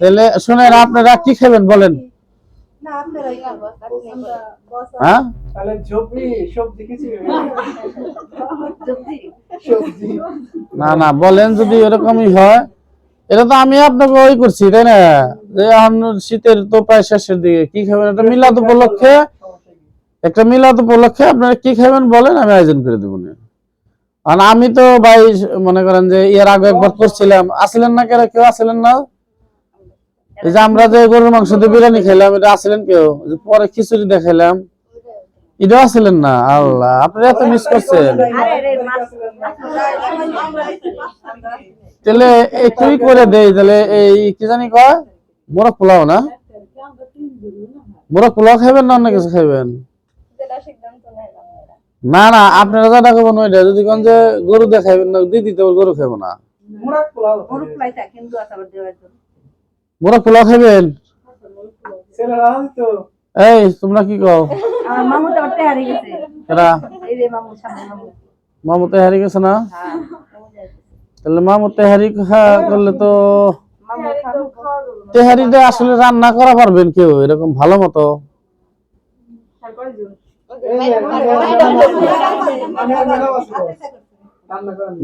তাহলে শুনেন, আপনারা কি খাবেন বলেন? না না, বলেন যদি এরকমই হয়। এটা তো আমি আপনাকে ওই করছি, তাই না? যে এখন শীতের তো প্রায় শেষের দিকে, কি খাবেন একটা মিলাদ উপলক্ষে, আপনারা কি খাবেন বলেন, আমি আয়োজন করে দেবো না। আর আমি তো ভাই মনে করেন যে এর আগে একবার করছিলাম, আসলেন না কেউ আসলেন না? এই যে আমরা যে গরুর মাংস দিয়ে বিরিয়ানি খেলাম, এটা আসলেন কেউ? পরে খিচুড়ি দেখাইলাম, এটাও আসলেন না। আল্লাহ, আপনারা এত মিস করছেন। তাহলে একটুই করে দেই, তাহলে এই কি জানি কয়, মোরগ পোলাও না? মোরগ পোলাও খাইবেন না অন্য কিছু খাইবেন? না না, আপনারা যা খাবেন ওইটা। যদি কোন যে গরু দেখাইবেন না, দিদি তো গরু খাবো না, মোরগ পোলাও খাইবেন। এই তোমরা কি কও? মামু তেহারি গেছে না? তাহলে মামু তেহারি করলে তো তেহারিটা আসলে রান্না করা পারবেন কেউ এরকম ভালো মতো?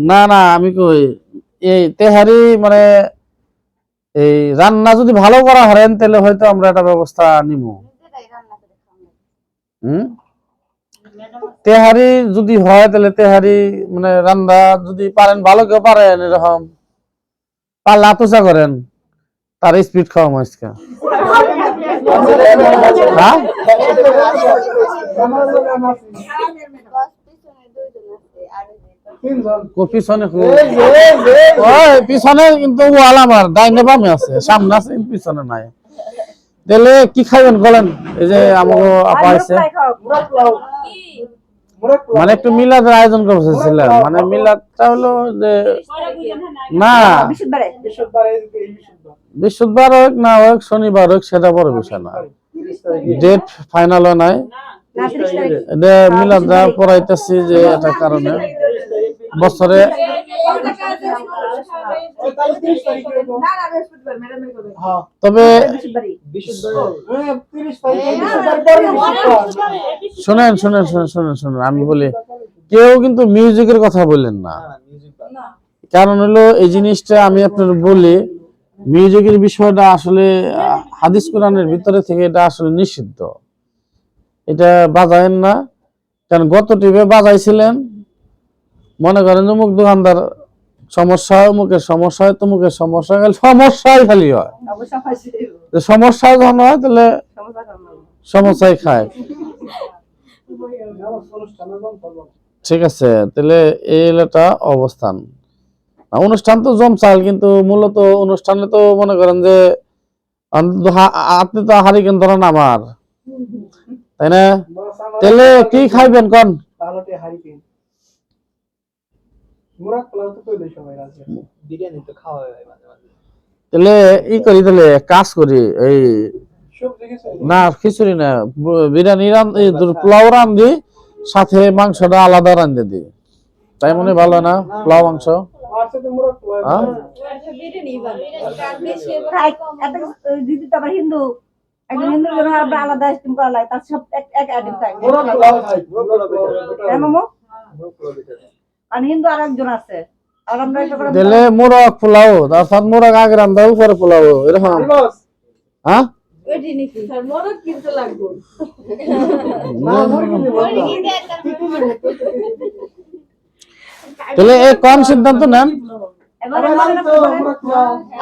না না, আমি কই এই তেহারি মানে এই রান্না যদি ভালো করা হরেন, তাহলে হয়তো আমরা একটা ব্যবস্থা নিব। তেহারি যদি হয়, তাহলে তেহারি মানে রান্না যদি পারেন, ভালো কেউ পারেন এরকম পারলে আতুসা করেন, তার স্পিড খাওয়া মাইসকা। পিছনে কিন্তু ওয়াল আমার ডাইনে বামে আছে, সামনে আছে পিছনে নাই। তাহলে কি খাইবেন বলেন? এই যে আমাকে আপা আছে, মানে একটু মিলাদের আয়োজন করতেছিলাম। মানে মিলাদটা হলো যে না বৃহস্পতিবার হোক না হোক, শনিবার হোক, সেটা বড় বিষয় না। ডেট ফাইনাল হয় নাই, এটা মিলাদরা পড়াইতেছি যে এটা কারণে বছরে তবে শুনেন শুনেন শুনেন শুনেন শুনেন আমি বলি, কেউ কিন্তু মিউজিকের কথা বললেন না। কারণ হলো এই জিনিসটা আমি আপনার বলি, মিউজিকের বিষয়টা আসলে হাদিস কোরআনের ভিতরে থেকে এটা আসলে নিষিদ্ধ। এটা বাজায়েন না। কারণ গত টিপে বাজাইছিলেন, মনে করেন যে মুখ দোকানদার সমস্যা হয়, মুখের সমস্যা হয়, তমুকের সমস্যা হয়, সমস্যাই খালি হয়। সমস্যা যখন হয় তাহলে সমস্যাই খায়। ঠিক আছে, তাহলে এই এলাকা অবস্থান। অনুষ্ঠান তো জমচাল, কিন্তু মূলত অনুষ্ঠানে তো মনে করেন যে আপনি তো হারিকেন ধরেন আমার, তাই না? তাহলে কি খাইবেন কোন? তাহলে ই করি, তাহলে কাজ করি, এই না খিচুড়ি না, বিরিয়ানি পোলাও রান্ধি, সাথে মাংসটা আলাদা রান্ধে দিই, তাই মনে ভালো না? পোলাও মাংস দিলে মোরগ পোলাও, তারপর মোরগ আগে রান্ধা উপরে পোলাও, এরকম। হ্যাঁ, তাহলে এই কোন সিদ্ধান্ত নেন?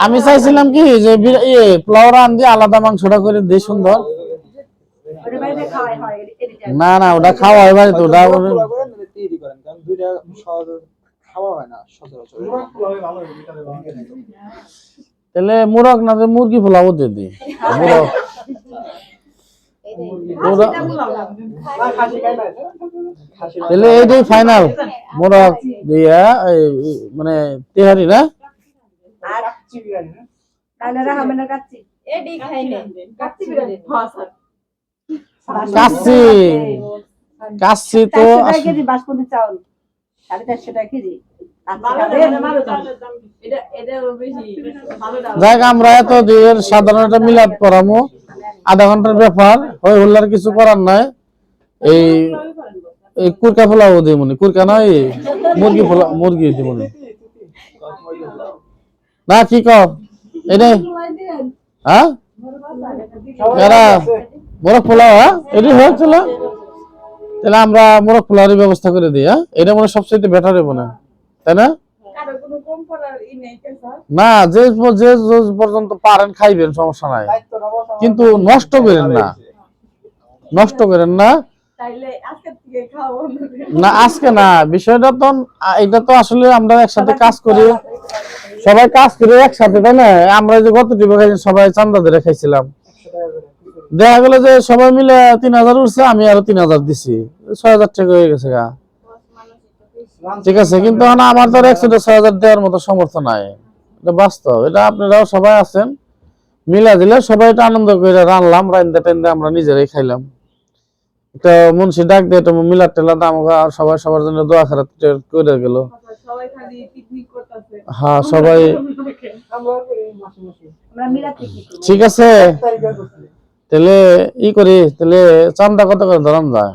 আমি চাইছিলাম কি যে পোলাও রান্ধি আলাদা মাংসটা করে দিই সুন্দর। না না, ওটা খাওয়া হয় বাড়িতে, ওটা তাহলে মোরগ না, মুরগি পোলাও দিয়ে দিই। তাহলে এইটাই ফাইনাল, মোরগ দিয়া মানে তেহারি না, কাচ্চি। কাচ্চি তো 450 টাকা কেজি। যাই আমরা এত দিয়ে সাধারণ একটা মিলাদ পড়ামো, আধা ঘন্টার ব্যাপার, ওই হল্লার কিছু করার নাই। এই কুরকা পোলাও দিই মনে, কুরকা নয় মুরগি পোলাও, মুরগি দিই মনে না, কি কও এটা? হ্যাঁ এরা মোরগ পোলাও, হ্যাঁ এটি হয়েছিল, তাহলে আমরা মোরগ পোলাওয়ের ব্যবস্থা করে দিই। হ্যাঁ এটা মনে সবচেয়ে বেটার হবে না, তাই না? না, যে যে পর্যন্ত পারেন খাইবেন, সমস্যা নাই, কিন্তু নষ্ট করেন না, নষ্ট করেন না। না আজকে না, বিষয়টা তো এটা তো আসলে আমরা একসাথে কাজ করি, সবাই কাজ করে একসাথে, তাই না? আমরা যে গত টিভি সবাই চান্দা ধরে খাইছিলাম, দেখা গেল যে সবাই মিলে 3000 উঠছে, আমি আরো 3000 দিছি, 6000 টাকা হয়ে গেছে গা। ঠিক আছে, কিন্তু আমার তো 6000 দেওয়ার মতো সামর্থ্য নাই, এটা বাস্তব। এটা আপনারাও সবাই আছেন, মিলা দিলে সবাই এটা আনন্দ করে রানলাম, রান্দা টান্দা আমরা নিজেরাই খাইলাম। একটা মুন্সি ডাক দিয়ে একটা মিলাদ টেলাদ আমাকে সবাই সবার জন্য দোয়া খারাপ করে গেল। হ্যাঁ সবাই ঠিক আছে, তাহলে ই করি, তাহলে চান্দা কত করে ধরান যায়?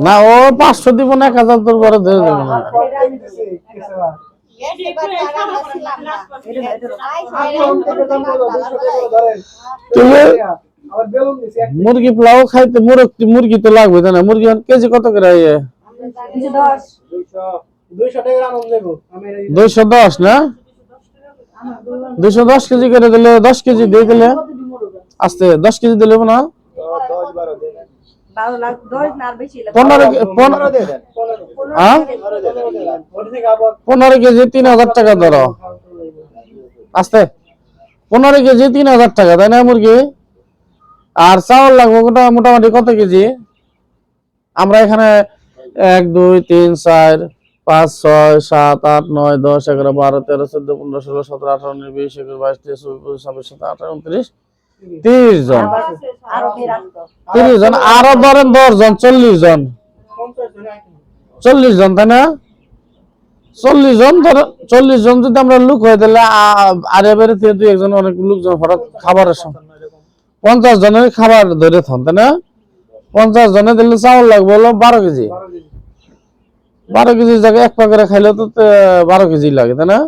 না ও 500 দিব না, 1000 তোর করে ধরে দেবো না। মুরগি পোলাও খাইতে মুরগি তো লাগবে, তাই না? মুরগি কেজি কত করে? 210 না, 210 কেজি করে দিলে 10 কেজি দিয়ে দিলে আস্তে 10 কেজি দিলে না 15 কেজি 3000 টাকা ধরো, আস্তে 15 কেজি 3000 টাকা, তাই না মুরগি? আর চাউল লাগবে মোটামুটি কত কেজি? আমরা এখানে 1 2 3 4 5 6 7 8 9 10 11 12 13 14 15 16 17 18 19 20 21 22 23 24 25 27 28 29 30 জন, 30 জন আরো ধরেন 10 জন, 40 জন, 40 জন, তাই না? 40 জন ধর, 40 জন যদি আমরা লোক হয়, তাহলে আরে বেড়ে থেকে 2 একজন অনেক লোকজন হঠাৎ খাবারের সময় 50 জনের খাবার ধরে থাম, তাই না? 50 জনে দিলে চাউল লাগবে হলো 12 কেজি, 12 কেজির জায়গায় 1 পা করে খাইলে তো 12 কেজি লাগে, তাই না?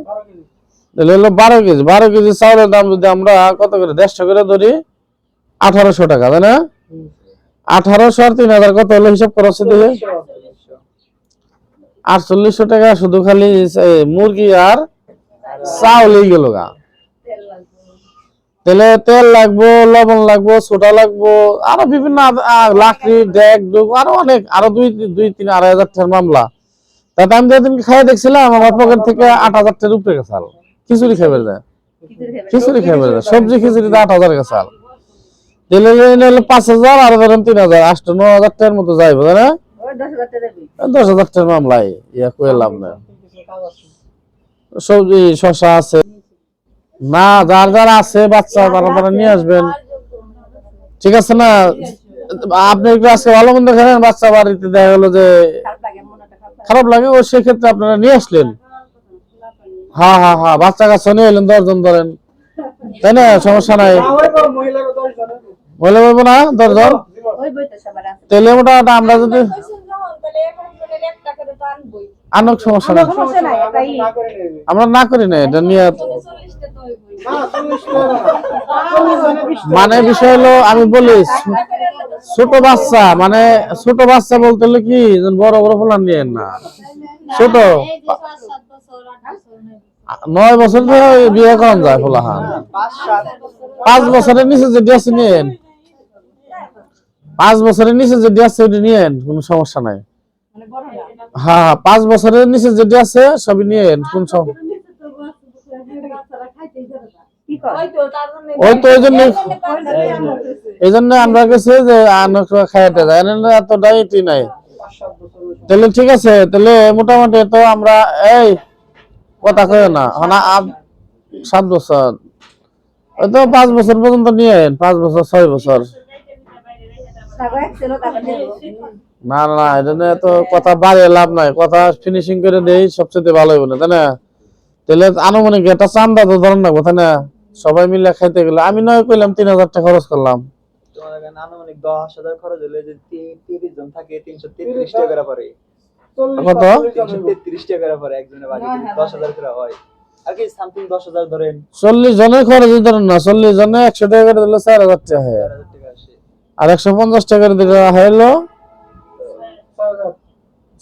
তাহলে হলো 12 কেজি, 12 কেজি চাউলের দাম যদি আমরা কত করে 150 করে ধরি, 1800 টাকা, তাই না? 1800 আর 3000 কত হলো হিসাব করা হচ্ছে দেখে? 4800 টাকা শুধু খালি মুরগি আর চাউলই গেল গা। তাহলে তেল লাগবো, লবণ লাগবো, সোডা লাগবো, আরো বিভিন্ন লাকড়ি ডেক ডুক আরো অনেক, আরো 2-3-2,500 টাকার মামলা। তাতে আমি যেদিন খাই দেখছিলাম আমার পকেট থেকে 8000 টাকার উপরে গেছাল, খিচুড়ি খাইবে যায়, খিচুড়ি খাইবে যায়, সবজি খিচুড়িতে 8000 গেছাল। তাহলে 5000 আর ধরেন 3000, 8-9,000 টাকার মতো যাইবো, তাই না? 10,000 টাকার মামলায় ইয়া কয়ে লাভ না। সবজি শশা আছে না, যার যার আছে বাচ্চা তারা নিয়ে আসবেন, ঠিক আছে না? আপনি একটু আজকে ভালো মন্দ খেলেন, বাচ্চা বাড়িতে দেখা গেলো যে খারাপ লাগে, ও সেক্ষেত্রে আপনারা নিয়ে আসলেন। হ্যাঁ হ্যাঁ হ্যাঁ, বাচ্চা কাচ্চা নিয়ে এলেন 10 জন ধরেন, তাই না? সমস্যা নাই, মহিলা বলবো না 10 জন, তাহলে মোটামুটি আমরা যদি আনুক সমস্যা নাই, আমরা না করি না এটা নিয়ে। মানে বিষয় হলো আমি বলি, ছোট বাচ্চা মানে ছোট বাচ্চা বলতে হলে কি বড় বড় ফলান নিয়ে না, ছোট 9 বছর ধরে বিয়ে করান যায় ফলাহান, 5 বছরের নিচে যদি আছে নিয়েন, 5 বছরের নিচে যদি আছে ওটা নিয়েন, কোনো সমস্যা নাই। হ্যাঁ 5 বছরের নিচে যেটা আছে সবই নিয়েন, কোন সমস্যা? ওই তো এই জন্য আমরা গেছি যে খাইতে যায়, এতটাই এটি নাই। তাহলে ঠিক আছে, তাহলে মোটামুটি তো আমরা এই কথা কয় না 7 বছর, ওই তো 5 বছর পর্যন্ত নিয়েন, 5 বছর 6 বছর না না, এটা নিয়ে তো কথা বাড়িয়ে লাভ নাই, কথা ফিনিশিং করে দেই সবচেয়ে ভালো হবে না, তাই না? তাহলে আনুমানিক একটা চান্দা তো ধরেন না, তাই না? সবাই মিলে খাইতে গেলে আমি নয় কইলাম 3000 টাকা খরচ করলাম, তোমার এখানে আনুমানিক 10,000 খরচ হলে যে 30 জন থাকে 333 টাকা করে পড়ে। কত? 333 টাকা করে পড়ে একজনের বাড়ি 10,000 করে হয়। আর কি সামথিং 10,000 ধরেন। 40 জনের খরচ ধরেন না, 40 জনে 100 টাকা করে দিলে 4000 টাকা হয়, 4000 টাকা আসে। আর 150 টাকা করে দিলে হলো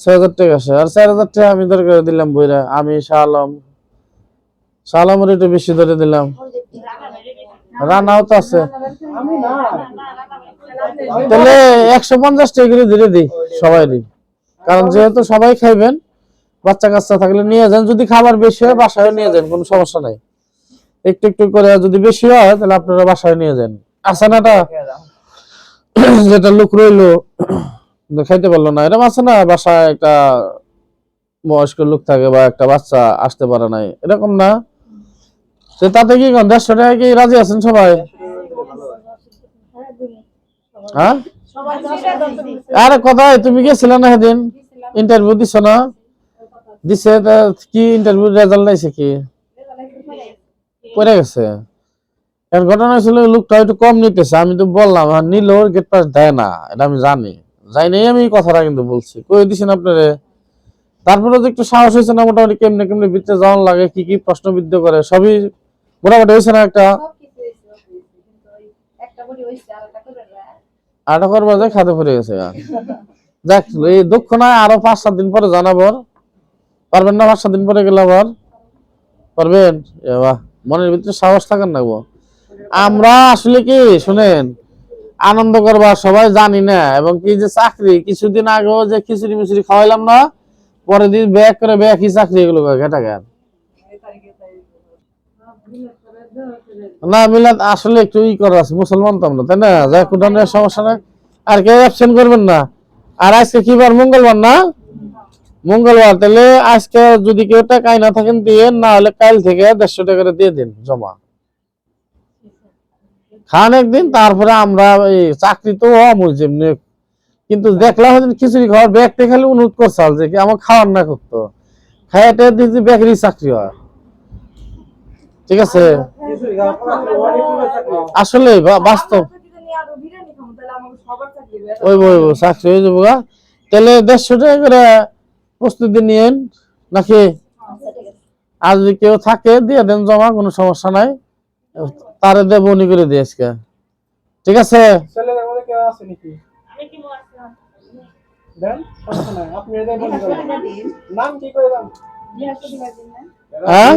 6000 টাকা আসে, আর 4000 টাকা আমি দরকার দিলাম বইরা, আমি শাহ আলমের একটু বেশি ধরে দিলাম, রানাও তো আছে, তাহলে 150 টাকা করে ধরে দিই সবাই, কারণ যেহেতু সবাই খাইবেন, বাচ্চা কাচ্চা থাকলে নিয়ে যান, যদি খাবার বেশি হয় বাসায় নিয়ে যান, কোনো সমস্যা নাই, একটু একটু করে যদি বেশি হয় তাহলে আপনারা বাসায় নিয়ে যান। আছে না যেটা লোক রইলো খাইতে পারলো না, এরকম আছে না বাসায় একটা বয়স্ক লোক থাকে বা একটা বাচ্চা আসতে পারে নাই, এরকম না, তো তাতে কি 150 টাকা কি রাজি আছেন সবাই? হ্যাঁ, আরে কোথায় তুমি গেছিলে না সেদিন, ইন্টারভিউ দিছ না? দিছে, কি ইন্টারভিউ রেজাল্ট নাইছে কি পড়ে গেছে? এর ঘটনা ছিল লোকটা একটু কম নিতেছে, আমি তো বললাম নিল, গেট পাস দেয় না, এটা আমি জানি, যাই নাই আমি কথাটা কিন্তু বলছি, কই দিছেন আপনারে, তারপরে তো একটু সাহস হয়েছে না, মোটামুটি কেমনে কেমনে ভিতরে যাওয়ান লাগে, কি কি প্রশ্নবিদ্ধ করে সবই মোটামুটি হয়েছে না, একটা আটা করবার যায় খাতে পড়ে গেছে। দেখ এই দুঃখ নয়, আরো 5-7 দিন পরে জানাবো, পারবেন না? 5-7 দিন পরে গেলে আবার পারবেন? মনের ভিতরে সাহস থাকার লাগবো। আমরা আসলে কি শুনেন, আনন্দ করবা সবাই জানি না, এবং কি যে চাকরি কিছুদিন আগেও যে খিচুড়ি মিচুড়ি খাওয়াইলাম না, পরের দিন ব্যাগ করে ব্যাগ কি চাকরি, এগুলো ঘেটা ঘাট না মিলাদ আসলে একটু ই করা আছে, মুসলমান তো আমরা, তাই না? যাই কোরআনের সমস্যা নাই, আর কেউ অ্যাবসেন্ট করবেন না। আর আজকে কি বার? মঙ্গলবার না? মঙ্গলবার, তাহলে আজকে যদি কেউ টাকাই না থাকেন দিয়ে, না হলে কাল থেকে 150 টাকা করে দিয়ে দিন জমা, খান একদিন, তারপরে আমরা এই চাকরি তো যেমনি, কিন্তু দেখলাম খিচুড়ি খাওয়ার ব্যাগটা খালি অনুরোধ করছাল যে কি আমার খাওয়ার না করতো, খাইয়াটা দিদি বেকারি চাকরি হয়, ঠিক আছে? আসলে বাস্তব ওই চাকরি হয়ে যাবো, তাহলে 150 টাকা করে প্রস্তুতি নিয়েন নাকি, আর যদি কেউ থাকে দিয়ে দেন জমা, কোনো সমস্যা নাই, তারে দেব উনি করে দিয়ে আজকে, ঠিক আছে? হ্যাঁ,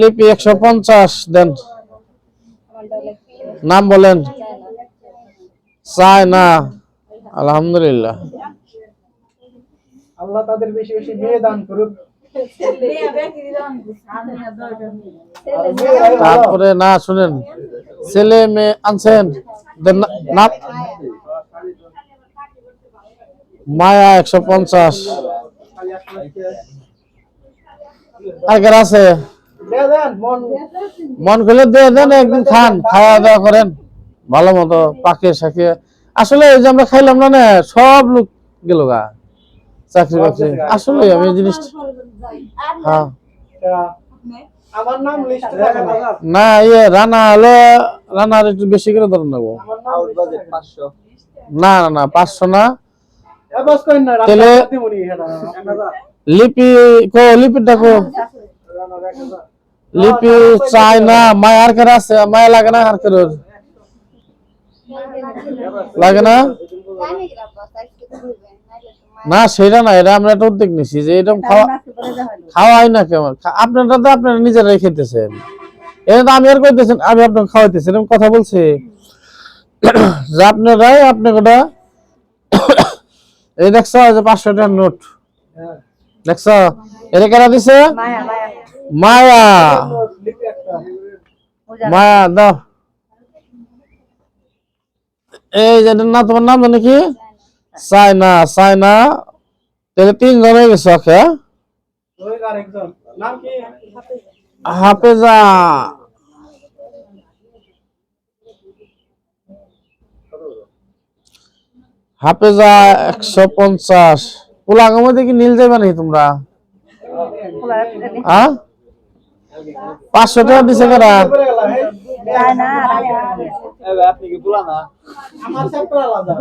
লিপি 150 দেন, নাম বলেন। চায় না, আলহামদুলিল্লাহ, আল্লাহ তাদের বেশি বেশি মেয়ে দান করুক। তারপরে না শুনেন, ছেলে মেয়ে আনছেন, মায়া 150, আর কার আছে? মন খুলে দিয়ে দেন, একদিন খান, খাওয়া দাওয়া করেন ভালো মতো, পাকে শাকে। আসলে এই যে আমরা খাইলাম না, সব লোক গেল গা চাকরি বাকরি, আসলে আমি এই জিনিস, হ্যাঁ আমার নাম লিস্টে না, ইয়ে রানা হলে রানার একটু বেশি করে ধরে নেবো, আউট বাজেট 500। না না না 500 না, তাহলে লিপি লিপিটা কো, লিপি চাই না, মায়ার কার আছে, মায়া লাগে না, আর কার লাগে না, না সেটা না, এটা আমরা একটা উদ্যোগ নিছি যে এরকম খাওয়াই না কেমন, আপনারা তো আপনারা নিজেরাই খেতেছেন, এটা তো আমি আর কইতেছেন আমি আপনাকে খাওয়াইতেছি, এরকম কথা বলছি যে আপনারাই আপনাকে এই দেখছো যে 500 টাকার নোট দেখছো, এটা কারা দিছে? মায়া, মায়া দাও, এই যে না, তোমার নাম জানো কি? চায়না, চায়না, তাহলে 3 জন হয়ে গেছে, ওকে। হাফেজা, হাফেজা 150। পোলাগো মধ্যে কি নীল যাবে নাকি তোমরা? 500 টাকা দিছে কারা? আপনি কি বলা না আমার সেক্টর আলাদা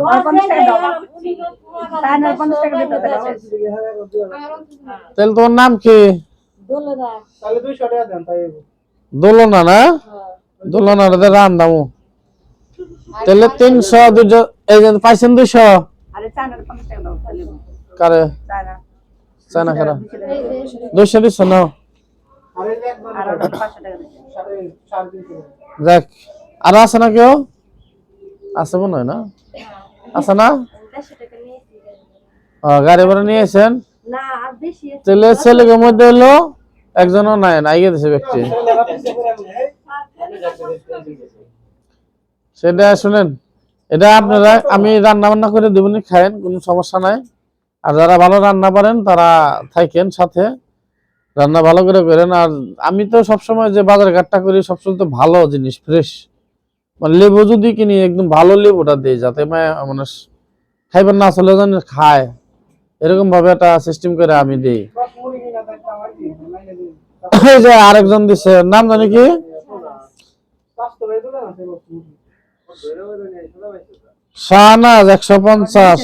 তাহলে তোমার নাম কি? তাহলে 200 টাকা দেন তাই দোলনা না? দোলনা রান দামু তাহলে 300 200 এই যে পাইছেন 200। কারে চানা কারা 200 দিছ না? যাক আর আছে না কেউ? আছে মনে হয় না? আছে না? গাড়ি ভাড়া নিয়েছেন? তাহলে ছেলেকে মধ্যে হলো একজনও নাই, নাই গেছে ব্যক্তি। সেটা শুনেন, এটা আপনারা আমি রান্না বান্না করে দেবনি, খায়েন, কোনো সমস্যা নাই। আর যারা ভালো রান্না পারেন তারা থাকেন সাথে, রান্না ভালো করে করেন। আর আমি তো সবসময় যে বাজার ঘাটটা করি সবসময় তো ভালো জিনিস, ফ্রেশ, মানে লেবু যদি কিনি একদম ভালো লেবুটা দিই, যাতে মানে খাইবেন না আসলে যেন খায়, এরকম ভাবে একটা সিস্টেম করে আমি দিই। এই যে আরেকজন দিছে, নাম জানি কি? শাহনাজ 150।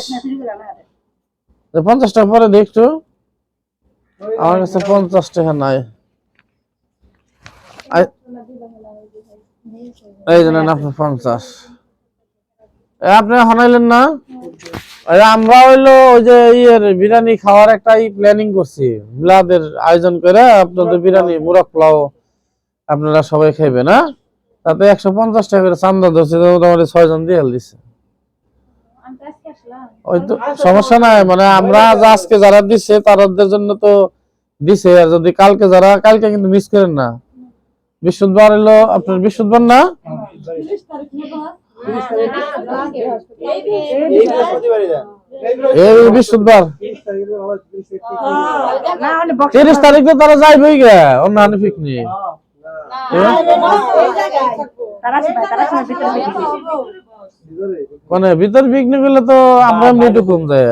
50 টাকা পরে দেখতো, আমার কাছে 50 টাকা নাই। এই জন্য আপনার 50 আপনি হনাইলেন না? আমরা হইলো ওই যে বিরিয়ানি খাওয়ার একটা প্ল্যানিং করছি, মিলাদের আয়োজন করে আপনাদের বিরিয়ানি মুরগ পোলাও আপনারা সবাই খাইবেন। না তাতে 150 টাকা করে চান্দা ধরছে, মোটামুটি 6 জন দিয়ে দিচ্ছে। ওই তো সমস্যা নাই, মানে আমরা আজকে যারা দিচ্ছে তাদের জন্য তো দিছে। আর যদি কালকে যারা, কালকে কিন্তু মিস করেন না, বৃহস্পতিবার হলো আপনার, বৃহস্পতিবার না এই বৃহস্পতিবার 30 তারিখে তারা যাইবেই গে অন্যান্য পিকনিক। মানে ভিতর পিকনিক হলে তো আমরা এমনি ঢুকুন যায়,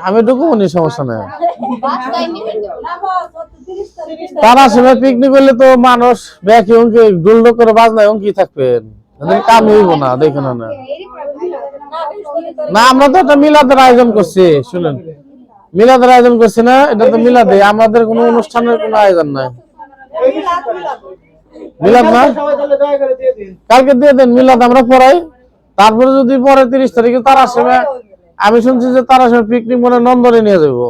আমি ঢুকুনি, সমস্যা নেই। তারা সময় পিকনিক করলে তো মানুষ ব্যাকি অঙ্কি ডুল করে বাজনায় অঙ্কি থাকবেন, কাম হইব না, দেখেন না। না আমরা তো একটা মিলাদের আয়োজন করছি, শুনেন, মিলাদের আয়োজন করছি না, এটা তো মিলাদে, আমাদের কোনো অনুষ্ঠানের কোনো আয়োজন নাই। মিলাদ না কালকে দিয়ে দেন, মিলাদ আমরা পড়াই, তারপরে যদি পরে 30 তারিখে তারা সময়, আমি শুনছি যে তারা সময় পিকনিক মনে নন্দনে নিয়ে যাবো।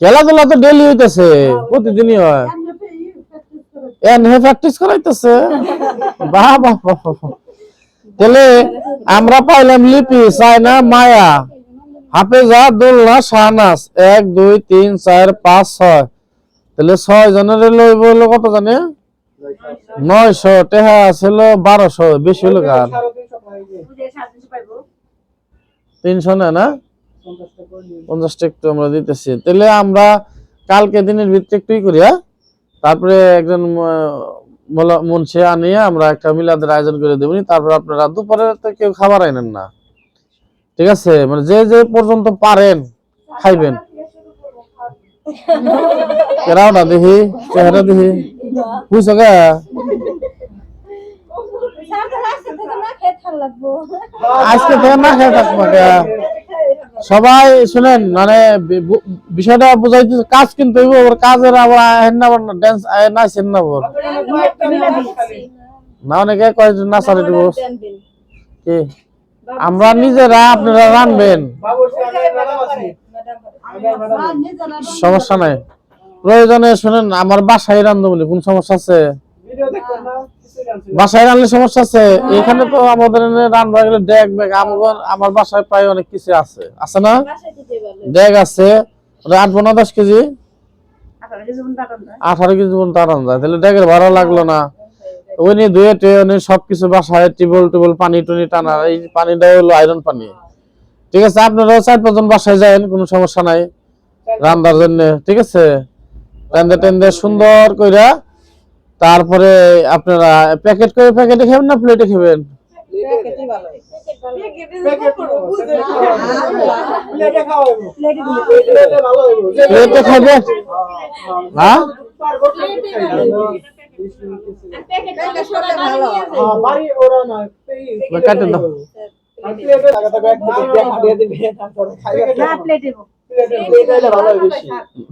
খেলাধুলা তো ডেলি হইতেছে, প্রতিদিনই হয়, প্র্যাকটিস করাইতেছে। বাহ বাহ বাহ। তাহলে আমরা পাইলাম লিপি, সাইনা, মায়া, হাফেজা, দোলনা, শাহনাজ 1 2 3 4 5 6। তাহলে 6 জনের লইব হলো কত জানে? 900 টাকা ছিল, 1200 বেশি হলো কার 300 না 50 টাকা একটু আমরা দিতেছি। তাহলে আমরা কালকে দিনের ভিতরে একটুই করি, তারপরে একজন মুন্সি আনিয়ে আমরা একটা মিলাদের আয়োজন করে দেবনি। তারপর আপনারা দুপুরে তো কেউ খাবার আনেন না, ঠিক আছে? মানে যে যে পর্যন্ত পারেন খাইবেন। কেরাওটা দেখি, চেহারা দেখি, বুঝছো কে? আজকে থেকে না খেয়ে থাকবো। সবাই শুনেন, মানে বিষয়টা বুঝাইতে, কাজ কিন্তু কাজের আবার ড্যান্স নাচেন না না, অনেকে কয় নাচার কি আমরা নিজেরা, আপনারা রানবেন, সমস্যা নাই। প্রয়োজনে শুনেন, আমার বাসায় রান্ধবো বলে কোন সমস্যা আছে? বাসায় রান্নার সমস্যা আছে? এখানে তো আমাদের রান্না গেলে ডেক ব্যাগ, আমার বাসায় প্রায় অনেক কিছু আছে, আছে না? ডেক আছে, 8 না 10 কেজি, 18 কেজি পর্যন্ত আরাম যায়। তাহলে ডেকের ভাড়া লাগলো না, ওই নিয়ে ধুয়ে টুয়ে সবকিছু বাসায় টিবল পানি টুনি টানা, এই পানিটা হলো আয়রন পানি, ঠিক আছে? আপনারাও 4-5 জন বাসায় যান, কোনো সমস্যা নাই রান্নার জন্য, ঠিক আছে? টেন্দে সুন্দর কইরা তারপরে আপনারা প্যাকেট করে প্যাকেটে খাবেন না প্লেটে খাবেন? প্লেটে খাবেন? হ্যাঁ কাটে দাও। ভালো হয় বেশি।